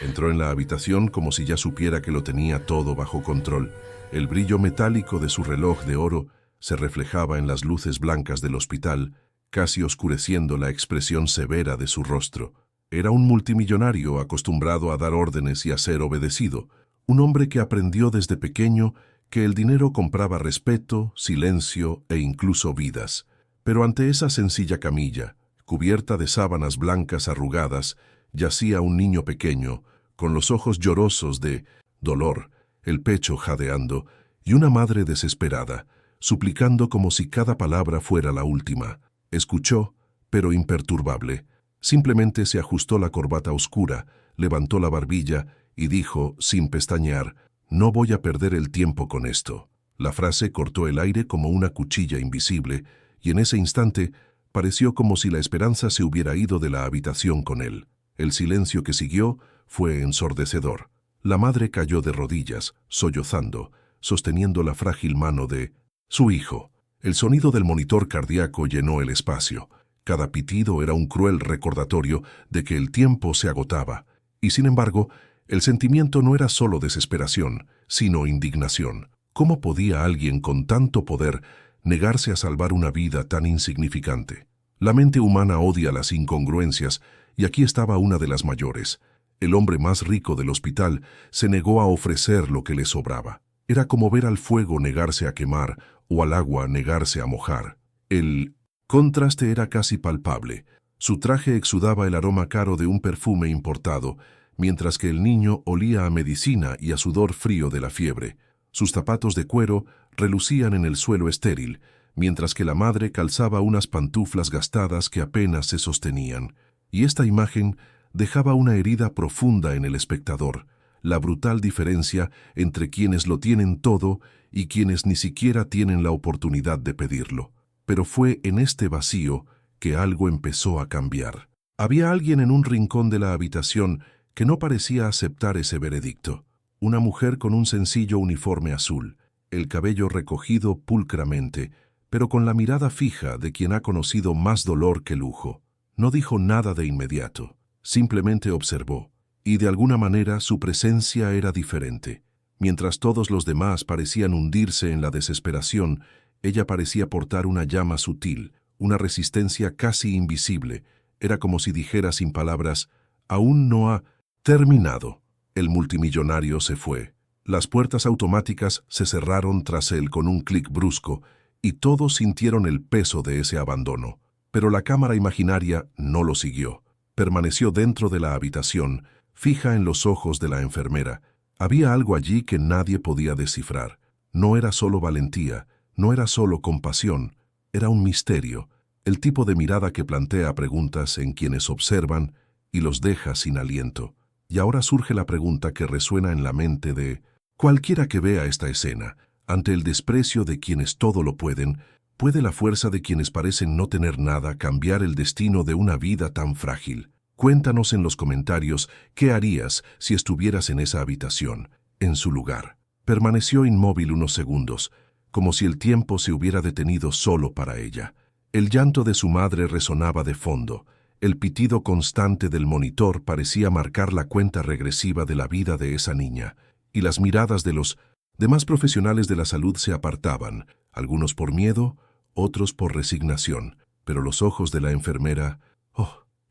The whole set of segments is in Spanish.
Entró en la habitación como si ya supiera que lo tenía todo bajo control. El brillo metálico de su reloj de oro se reflejaba en las luces blancas del hospital, casi oscureciendo la expresión severa de su rostro. Era un multimillonario acostumbrado a dar órdenes y a ser obedecido, un hombre que aprendió desde pequeño que el dinero compraba respeto, silencio e incluso vidas. Pero ante esa sencilla camilla, cubierta de sábanas blancas arrugadas, yacía un niño pequeño, con los ojos llorosos de dolor, el pecho jadeando, y una madre desesperada, suplicando como si cada palabra fuera la última. Escuchó, pero imperturbable. Simplemente se ajustó la corbata oscura, levantó la barbilla y dijo, sin pestañear, «No voy a perder el tiempo con esto». La frase cortó el aire como una cuchilla invisible, y en ese instante pareció como si la esperanza se hubiera ido de la habitación con él. El silencio que siguió fue ensordecedor. La madre cayó de rodillas, sollozando, sosteniendo la frágil mano de su hijo. El sonido del monitor cardíaco llenó el espacio. Cada pitido era un cruel recordatorio de que el tiempo se agotaba. Y sin embargo, el sentimiento no era solo desesperación, sino indignación. ¿Cómo podía alguien con tanto poder negarse a salvar una vida tan insignificante? La mente humana odia las incongruencias, y aquí estaba una de las mayores. El hombre más rico del hospital se negó a ofrecer lo que le sobraba. Era como ver al fuego negarse a quemar o al agua negarse a mojar. El contraste era casi palpable. Su traje exudaba el aroma caro de un perfume importado, mientras que el niño olía a medicina y a sudor frío de la fiebre. Sus zapatos de cuero relucían en el suelo estéril, mientras que la madre calzaba unas pantuflas gastadas que apenas se sostenían. Y esta imagen dejaba una herida profunda en el espectador, la brutal diferencia entre quienes lo tienen todo y quienes ni siquiera tienen la oportunidad de pedirlo. Pero fue en este vacío que algo empezó a cambiar. Había alguien en un rincón de la habitación que no parecía aceptar ese veredicto. Una mujer con un sencillo uniforme azul, el cabello recogido pulcramente, pero con la mirada fija de quien ha conocido más dolor que lujo. No dijo nada de inmediato, simplemente observó, y de alguna manera su presencia era diferente. Mientras todos los demás parecían hundirse en la desesperación, ella parecía portar una llama sutil, una resistencia casi invisible. Era como si dijera sin palabras, «Aún no ha terminado». El multimillonario se fue. Las puertas automáticas se cerraron tras él con un clic brusco, y todos sintieron el peso de ese abandono. Pero la cámara imaginaria no lo siguió. Permaneció dentro de la habitación, fija en los ojos de la enfermera. Había algo allí que nadie podía descifrar. No era solo valentía, no era solo compasión, era un misterio, el tipo de mirada que plantea preguntas en quienes observan y los deja sin aliento. Y ahora surge la pregunta que resuena en la mente de cualquiera que vea esta escena. Ante el desprecio de quienes todo lo pueden, ¿puede la fuerza de quienes parecen no tener nada cambiar el destino de una vida tan frágil? Cuéntanos en los comentarios qué harías si estuvieras en esa habitación, en su lugar. Permaneció inmóvil unos segundos, como si el tiempo se hubiera detenido solo para ella. El llanto de su madre resonaba de fondo. El pitido constante del monitor parecía marcar la cuenta regresiva de la vida de esa niña, y las miradas de los demás profesionales de la salud se apartaban, algunos por miedo, otros por resignación, pero los ojos de la enfermera,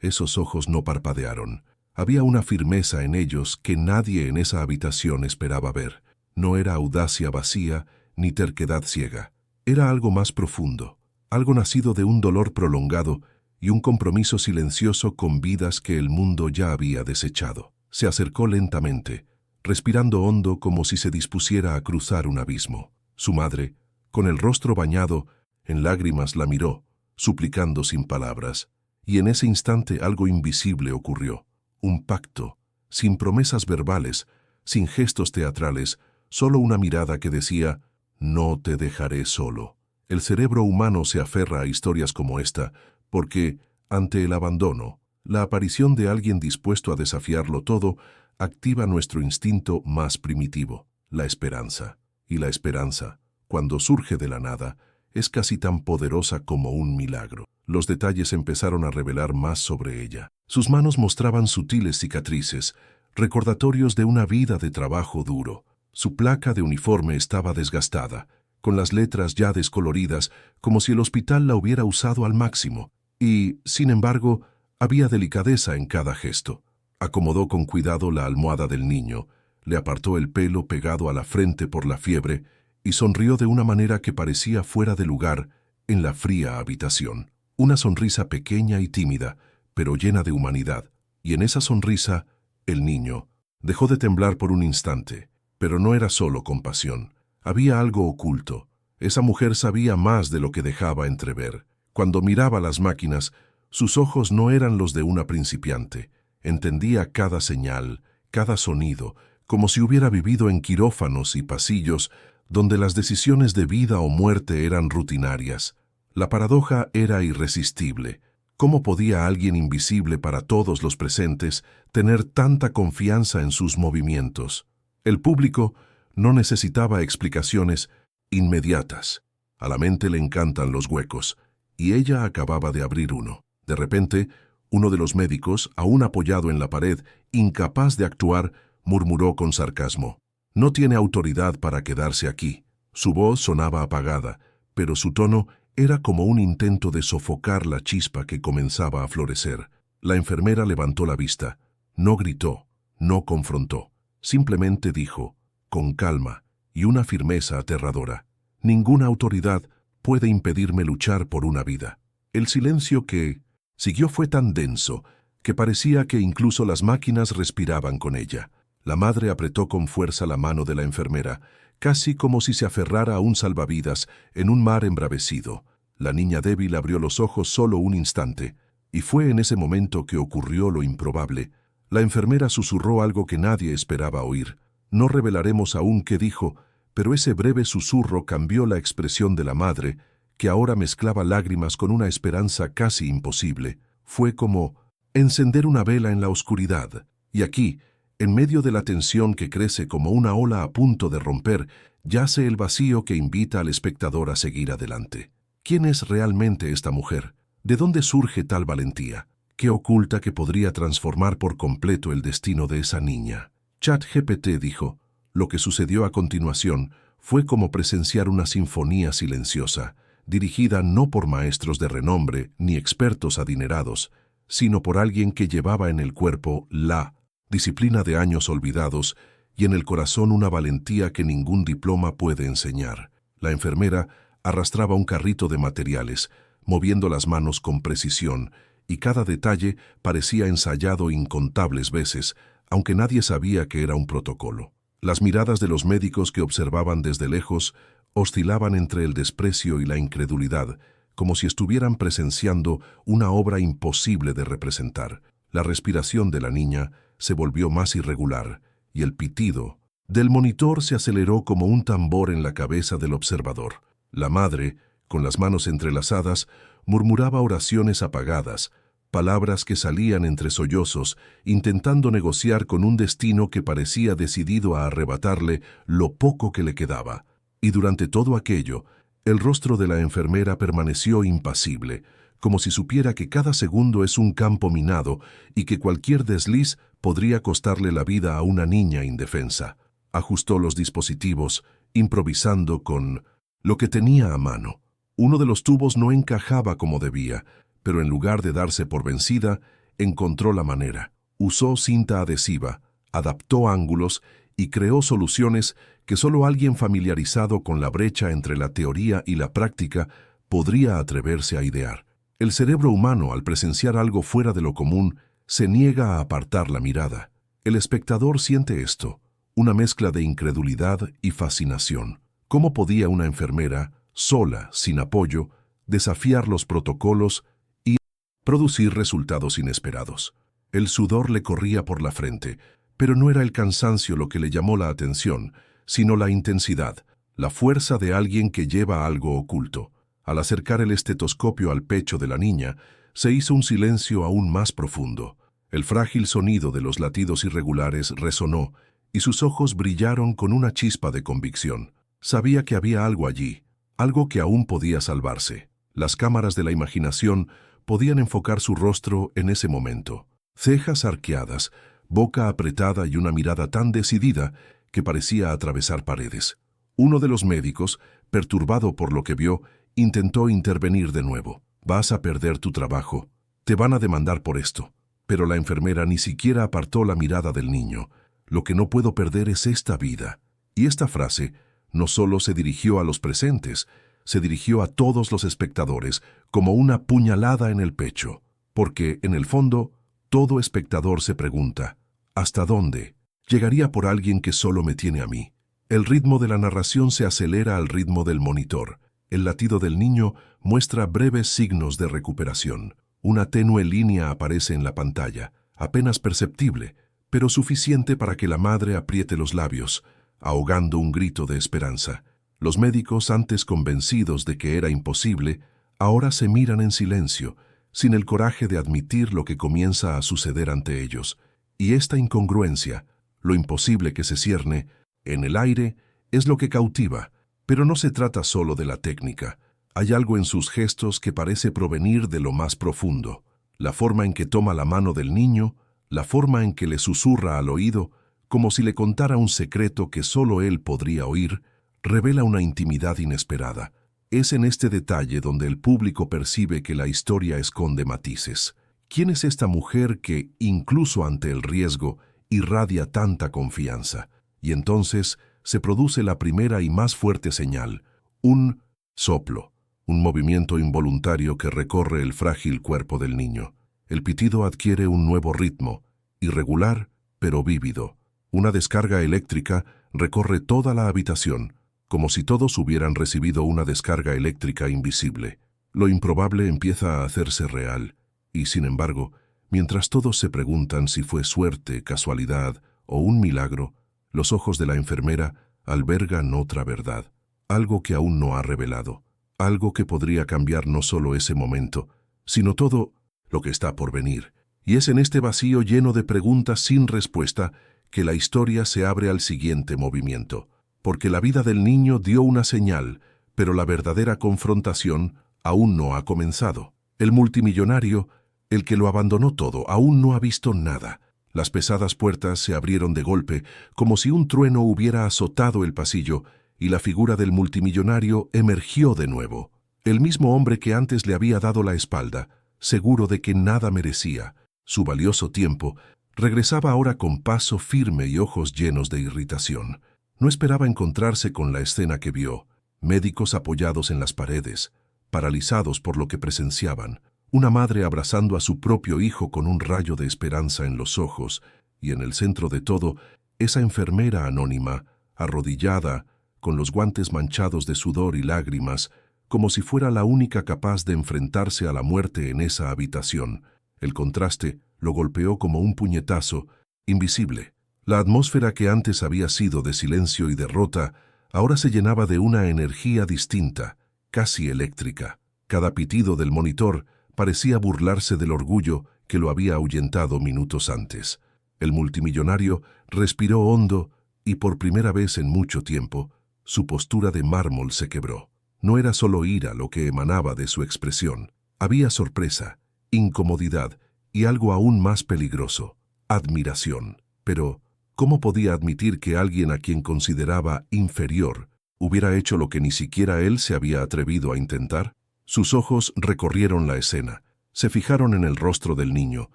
esos ojos no parpadearon. Había una firmeza en ellos que nadie en esa habitación esperaba ver. No era audacia vacía ni terquedad ciega. Era algo más profundo, algo nacido de un dolor prolongado y un compromiso silencioso con vidas que el mundo ya había desechado. Se acercó lentamente, respirando hondo como si se dispusiera a cruzar un abismo. Su madre, con el rostro bañado en lágrimas, la miró, suplicando sin palabras. Y en ese instante algo invisible ocurrió. Un pacto, sin promesas verbales, sin gestos teatrales, solo una mirada que decía, «No te dejaré solo». El cerebro humano se aferra a historias como esta, porque, ante el abandono, la aparición de alguien dispuesto a desafiarlo todo activa nuestro instinto más primitivo, la esperanza. Y la esperanza, cuando surge de la nada, es casi tan poderosa como un milagro. Los detalles empezaron a revelar más sobre ella. Sus manos mostraban sutiles cicatrices, recordatorios de una vida de trabajo duro. Su placa de uniforme estaba desgastada, con las letras ya descoloridas, como si el hospital la hubiera usado al máximo. Y, sin embargo, había delicadeza en cada gesto. Acomodó con cuidado la almohada del niño, le apartó el pelo pegado a la frente por la fiebre y sonrió de una manera que parecía fuera de lugar en la fría habitación. Una sonrisa pequeña y tímida, pero llena de humanidad. Y en esa sonrisa, el niño dejó de temblar por un instante. Pero no era solo compasión. Había algo oculto. Esa mujer sabía más de lo que dejaba entrever. Cuando miraba las máquinas, sus ojos no eran los de una principiante. Entendía cada señal, cada sonido, como si hubiera vivido en quirófanos y pasillos donde las decisiones de vida o muerte eran rutinarias. La paradoja era irresistible. ¿Cómo podía alguien invisible para todos los presentes tener tanta confianza en sus movimientos? El público no necesitaba explicaciones inmediatas. A la mente le encantan los huecos, y ella acababa de abrir uno. De repente, uno de los médicos, aún apoyado en la pared, incapaz de actuar, murmuró con sarcasmo: «No tiene autoridad para quedarse aquí». Su voz sonaba apagada, pero su tono era como un intento de sofocar la chispa que comenzaba a florecer. La enfermera levantó la vista. No gritó, no confrontó. Simplemente dijo, con calma y una firmeza aterradora: «Ninguna autoridad puede impedirme luchar por una vida». El silencio que siguió fue tan denso que parecía que incluso las máquinas respiraban con ella. La madre apretó con fuerza la mano de la enfermera, casi como si se aferrara a un salvavidas en un mar embravecido. La niña débil abrió los ojos solo un instante, y fue en ese momento que ocurrió lo improbable. La enfermera susurró algo que nadie esperaba oír. No revelaremos aún qué dijo, pero ese breve susurro cambió la expresión de la madre, que ahora mezclaba lágrimas con una esperanza casi imposible. Fue como encender una vela en la oscuridad. Y aquí, en medio de la tensión que crece como una ola a punto de romper, yace el vacío que invita al espectador a seguir adelante. ¿Quién es realmente esta mujer? ¿De dónde surge tal valentía? ¿Qué oculta que podría transformar por completo el destino de esa niña? ChatGPT dijo: «Lo que sucedió a continuación fue como presenciar una sinfonía silenciosa, dirigida no por maestros de renombre ni expertos adinerados, sino por alguien que llevaba en el cuerpo la disciplina de años olvidados y en el corazón una valentía que ningún diploma puede enseñar». La enfermera arrastraba un carrito de materiales, moviendo las manos con precisión, y cada detalle parecía ensayado incontables veces, aunque nadie sabía que era un protocolo. Las miradas de los médicos que observaban desde lejos oscilaban entre el desprecio y la incredulidad, como si estuvieran presenciando una obra imposible de representar. La respiración de la niña se volvió más irregular, y el pitido del monitor se aceleró como un tambor en la cabeza del observador. La madre, con las manos entrelazadas, murmuraba oraciones apagadas, palabras que salían entre sollozos, intentando negociar con un destino que parecía decidido a arrebatarle lo poco que le quedaba. Y durante todo aquello, el rostro de la enfermera permaneció impasible, como si supiera que cada segundo es un campo minado y que cualquier desliz podría costarle la vida a una niña indefensa. Ajustó los dispositivos, improvisando con lo que tenía a mano. Uno de los tubos no encajaba como debía, pero en lugar de darse por vencida, encontró la manera. Usó cinta adhesiva, adaptó ángulos y creó soluciones que solo alguien familiarizado con la brecha entre la teoría y la práctica podría atreverse a idear. El cerebro humano, al presenciar algo fuera de lo común, se niega a apartar la mirada. El espectador siente esto, una mezcla de incredulidad y fascinación. ¿Cómo podía una enfermera, sola, sin apoyo, desafiar los protocolos y producir resultados inesperados? El sudor le corría por la frente, pero no era el cansancio lo que le llamó la atención, sino la intensidad, la fuerza de alguien que lleva algo oculto. Al acercar el estetoscopio al pecho de la niña, se hizo un silencio aún más profundo. El frágil sonido de los latidos irregulares resonó, y sus ojos brillaron con una chispa de convicción. Sabía que había algo allí, algo que aún podía salvarse. Las cámaras de la imaginación podían enfocar su rostro en ese momento. Cejas arqueadas, boca apretada y una mirada tan decidida que parecía atravesar paredes. Uno de los médicos, perturbado por lo que vio, intentó intervenir de nuevo. «Vas a perder tu trabajo. Te van a demandar por esto». Pero la enfermera ni siquiera apartó la mirada del niño. «Lo que no puedo perder es esta vida». Y esta frase no solo se dirigió a los presentes, se dirigió a todos los espectadores como una puñalada en el pecho. Porque, en el fondo, todo espectador se pregunta, ¿hasta dónde llegaría por alguien que solo me tiene a mí? El ritmo de la narración se acelera al ritmo del monitor. El latido del niño muestra breves signos de recuperación. Una tenue línea aparece en la pantalla, apenas perceptible, pero suficiente para que la madre apriete los labios, ahogando un grito de esperanza. Los médicos, antes convencidos de que era imposible, ahora se miran en silencio, sin el coraje de admitir lo que comienza a suceder ante ellos. Y esta incongruencia, lo imposible que se cierne en el aire, es lo que cautiva. Pero no se trata solo de la técnica. Hay algo en sus gestos que parece provenir de lo más profundo. La forma en que toma la mano del niño, la forma en que le susurra al oído, como si le contara un secreto que solo él podría oír, revela una intimidad inesperada. Es en este detalle donde el público percibe que la historia esconde matices. ¿Quién es esta mujer que, incluso ante el riesgo, irradia tanta confianza? Y entonces se produce la primera y más fuerte señal, un soplo, un movimiento involuntario que recorre el frágil cuerpo del niño. El pitido adquiere un nuevo ritmo, irregular pero vívido. Una descarga eléctrica recorre toda la habitación, como si todos hubieran recibido una descarga eléctrica invisible. Lo improbable empieza a hacerse real, y sin embargo, mientras todos se preguntan si fue suerte, casualidad o un milagro, los ojos de la enfermera albergan otra verdad, algo que aún no ha revelado, algo que podría cambiar no solo ese momento, sino todo lo que está por venir. Y es en este vacío lleno de preguntas sin respuesta que la historia se abre al siguiente movimiento. Porque la vida del niño dio una señal, pero la verdadera confrontación aún no ha comenzado. El multimillonario, el que lo abandonó todo, aún no ha visto nada. Las pesadas puertas se abrieron de golpe, como si un trueno hubiera azotado el pasillo, y la figura del multimillonario emergió de nuevo. El mismo hombre que antes le había dado la espalda, seguro de que nada merecía su valioso tiempo, regresaba ahora con paso firme y ojos llenos de irritación. No esperaba encontrarse con la escena que vio, médicos apoyados en las paredes, paralizados por lo que presenciaban, una madre abrazando a su propio hijo con un rayo de esperanza en los ojos, y en el centro de todo, esa enfermera anónima, arrodillada, con los guantes manchados de sudor y lágrimas, como si fuera la única capaz de enfrentarse a la muerte en esa habitación. El contraste lo golpeó como un puñetazo, invisible. La atmósfera que antes había sido de silencio y derrota, ahora se llenaba de una energía distinta, casi eléctrica. Cada pitido del monitor parecía burlarse del orgullo que lo había ahuyentado minutos antes. El multimillonario respiró hondo y por primera vez en mucho tiempo, su postura de mármol se quebró. No era solo ira lo que emanaba de su expresión. Había sorpresa, incomodidad y algo aún más peligroso, admiración. Pero, ¿cómo podía admitir que alguien a quien consideraba inferior hubiera hecho lo que ni siquiera él se había atrevido a intentar? Sus ojos recorrieron la escena, se fijaron en el rostro del niño,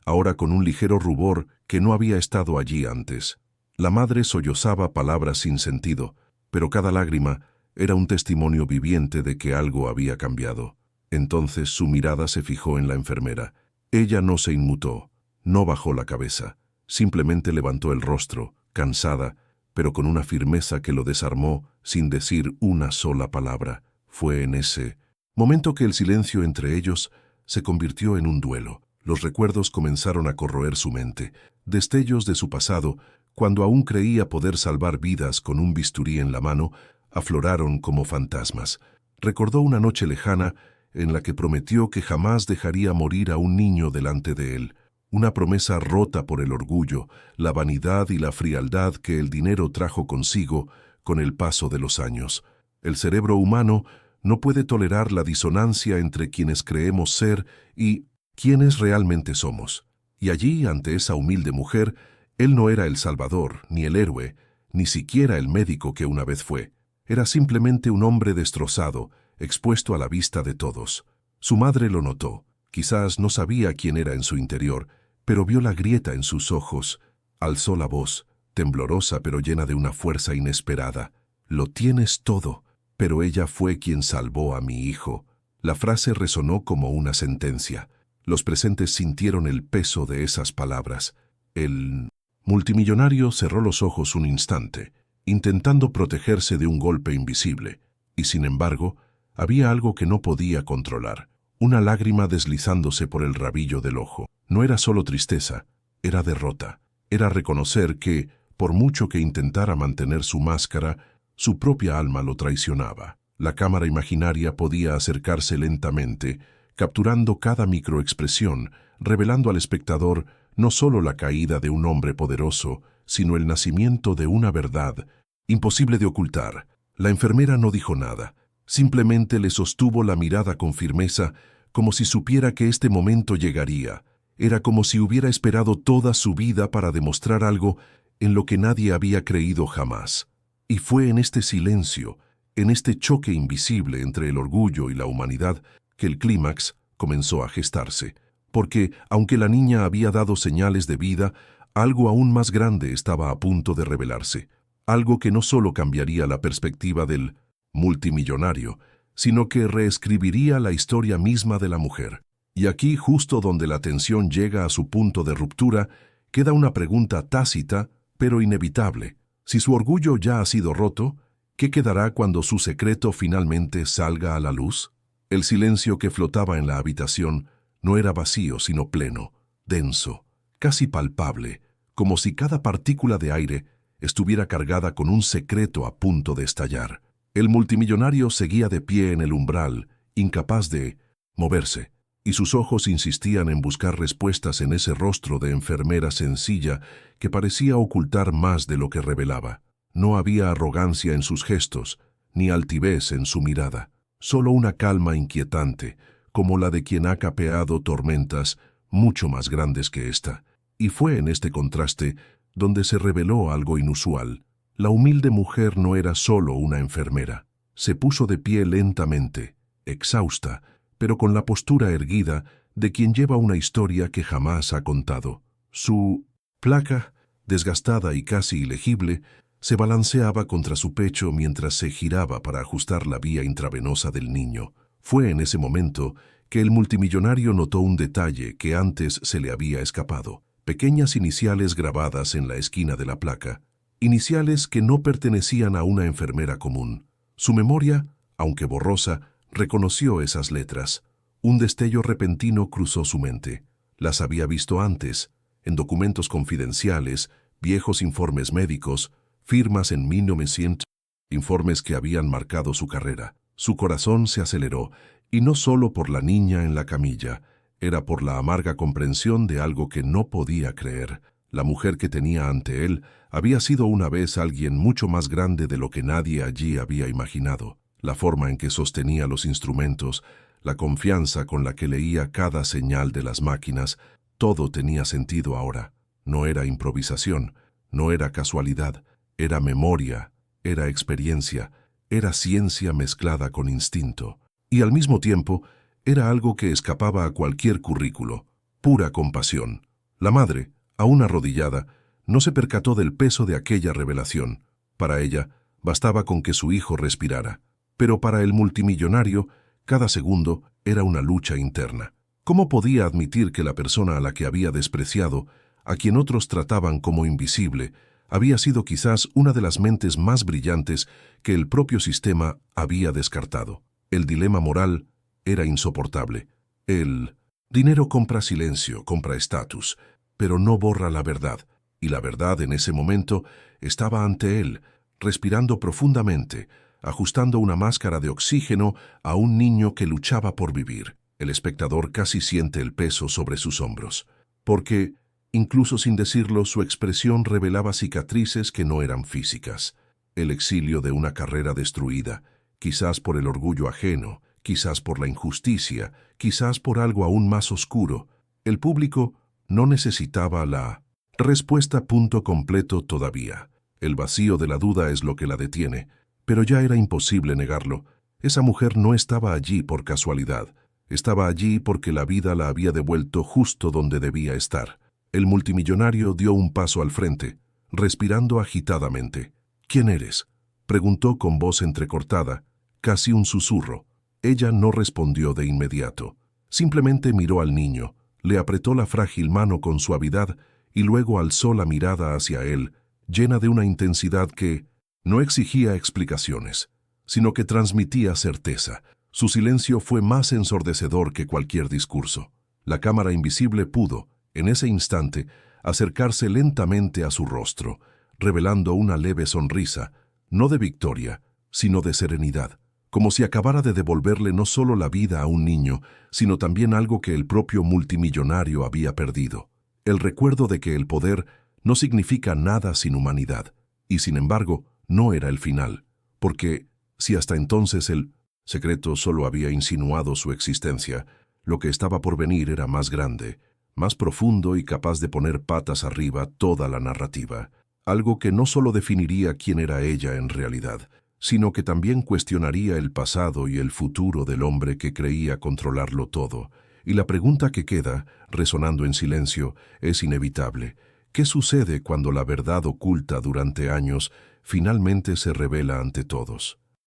ahora con un ligero rubor que no había estado allí antes. La madre sollozaba palabras sin sentido, pero cada lágrima era un testimonio viviente de que algo había cambiado. Entonces su mirada se fijó en la enfermera. Ella no se inmutó, no bajó la cabeza, simplemente levantó el rostro, cansada, pero con una firmeza que lo desarmó sin decir una sola palabra. Fue en ese momento que el silencio entre ellos se convirtió en un duelo. Los recuerdos comenzaron a corroer su mente, destellos de su pasado, cuando aún creía poder salvar vidas con un bisturí en la mano, afloraron como fantasmas. Recordó una noche lejana en la que prometió que jamás dejaría morir a un niño delante de él, una promesa rota por el orgullo, la vanidad y la frialdad que el dinero trajo consigo con el paso de los años. El cerebro humano no puede tolerar la disonancia entre quienes creemos ser y quienes realmente somos. Y allí, ante esa humilde mujer, Él no era el salvador, ni el héroe, ni siquiera el médico que una vez fue. Era simplemente un hombre destrozado, expuesto a la vista de todos. Su madre lo notó. Quizás no sabía quién era en su interior, pero vio la grieta en sus ojos. Alzó la voz, temblorosa pero llena de una fuerza inesperada. «Lo tienes todo, pero ella fue quien salvó a mi hijo». La frase resonó como una sentencia. Los presentes sintieron el peso de esas palabras. El multimillonario cerró los ojos un instante, intentando protegerse de un golpe invisible, y sin embargo, había algo que no podía controlar, una lágrima deslizándose por el rabillo del ojo. No era solo tristeza, era derrota. Era reconocer que, por mucho que intentara mantener su máscara, su propia alma lo traicionaba. La cámara imaginaria podía acercarse lentamente, capturando cada microexpresión, revelando al espectador no solo la caída de un hombre poderoso, sino el nacimiento de una verdad imposible de ocultar. La enfermera no dijo nada, simplemente le sostuvo la mirada con firmeza, como si supiera que este momento llegaría. Era como si hubiera esperado toda su vida para demostrar algo en lo que nadie había creído jamás. Y fue en este silencio, en este choque invisible entre el orgullo y la humanidad, que el clímax comenzó a gestarse. Porque, aunque la niña había dado señales de vida, algo aún más grande estaba a punto de revelarse. Algo que no solo cambiaría la perspectiva del multimillonario, sino que reescribiría la historia misma de la mujer. Y aquí, justo donde la tensión llega a su punto de ruptura, queda una pregunta tácita, pero inevitable. Si su orgullo ya ha sido roto, ¿qué quedará cuando su secreto finalmente salga a la luz? El silencio que flotaba en la habitación no era vacío, sino pleno, denso, casi palpable, como si cada partícula de aire estuviera cargada con un secreto a punto de estallar. El multimillonario seguía de pie en el umbral, incapaz de moverse, y sus ojos insistían en buscar respuestas en ese rostro de enfermera sencilla que parecía ocultar más de lo que revelaba. No había arrogancia en sus gestos, ni altivez en su mirada, solo una calma inquietante, como la de quien ha capeado tormentas mucho más grandes que esta. Y fue en este contraste donde se reveló algo inusual. La humilde mujer no era solo una enfermera. Se puso de pie lentamente, exhausta, pero con la postura erguida de quien lleva una historia que jamás ha contado. Su placa, desgastada y casi ilegible, se balanceaba contra su pecho mientras se giraba para ajustar la vía intravenosa del niño. Fue en ese momento que el multimillonario notó un detalle que antes se le había escapado. Pequeñas iniciales grabadas en la esquina de la placa. Iniciales que no pertenecían a una enfermera común. Su memoria, aunque borrosa, reconoció esas letras. Un destello repentino cruzó su mente. Las había visto antes, en documentos confidenciales, viejos informes médicos, firmas en 1900, informes que habían marcado su carrera. Su corazón se aceleró, y no solo por la niña en la camilla, era por la amarga comprensión de algo que no podía creer. La mujer que tenía ante él había sido una vez alguien mucho más grande de lo que nadie allí había imaginado. La forma en que sostenía los instrumentos, la confianza con la que leía cada señal de las máquinas, todo tenía sentido ahora. No era improvisación, no era casualidad, era memoria, era experiencia, era ciencia mezclada con instinto. Y al mismo tiempo, era algo que escapaba a cualquier currículo, pura compasión. La madre, aún arrodillada, no se percató del peso de aquella revelación. Para ella, bastaba con que su hijo respirara. Pero para el multimillonario, cada segundo era una lucha interna. ¿Cómo podía admitir que la persona a la que había despreciado, a quien otros trataban como invisible, había sido quizás una de las mentes más brillantes que el propio sistema había descartado? El dilema moral era insoportable. El dinero compra silencio, compra estatus, pero no borra la verdad. Y la verdad en ese momento estaba ante él, respirando profundamente, ajustando una máscara de oxígeno a un niño que luchaba por vivir. El espectador casi siente el peso sobre sus hombros, porque, incluso sin decirlo, su expresión revelaba cicatrices que no eran físicas. El exilio de una carrera destruida, quizás por el orgullo ajeno, quizás por la injusticia, quizás por algo aún más oscuro. El público no necesitaba la Respuesta punto completo todavía. El vacío de la duda es lo que la detiene, pero ya era imposible negarlo. Esa mujer no estaba allí por casualidad. Estaba allí porque la vida la había devuelto justo donde debía estar. El multimillonario dio un paso al frente, respirando agitadamente. «¿Quién eres?», preguntó con voz entrecortada, casi un susurro. Ella no respondió de inmediato. Simplemente miró al niño, le apretó la frágil mano con suavidad y luego alzó la mirada hacia él, llena de una intensidad que no exigía explicaciones, sino que transmitía certeza. Su silencio fue más ensordecedor que cualquier discurso. La cámara invisible pudo, en ese instante, acercarse lentamente a su rostro, revelando una leve sonrisa, no de victoria, sino de serenidad, como si acabara de devolverle no solo la vida a un niño, sino también algo que el propio multimillonario había perdido. El recuerdo de que el poder no significa nada sin humanidad, y sin embargo, no era el final, porque, si hasta entonces el secreto solo había insinuado su existencia, lo que estaba por venir era más grande, más profundo y capaz de poner patas arriba toda la narrativa, algo que no solo definiría quién era ella en realidad, sino que también cuestionaría el pasado y el futuro del hombre que creía controlarlo todo. Y la pregunta que queda, resonando en silencio, es inevitable. ¿Qué sucede cuando la verdad oculta durante años finalmente se revela ante todos?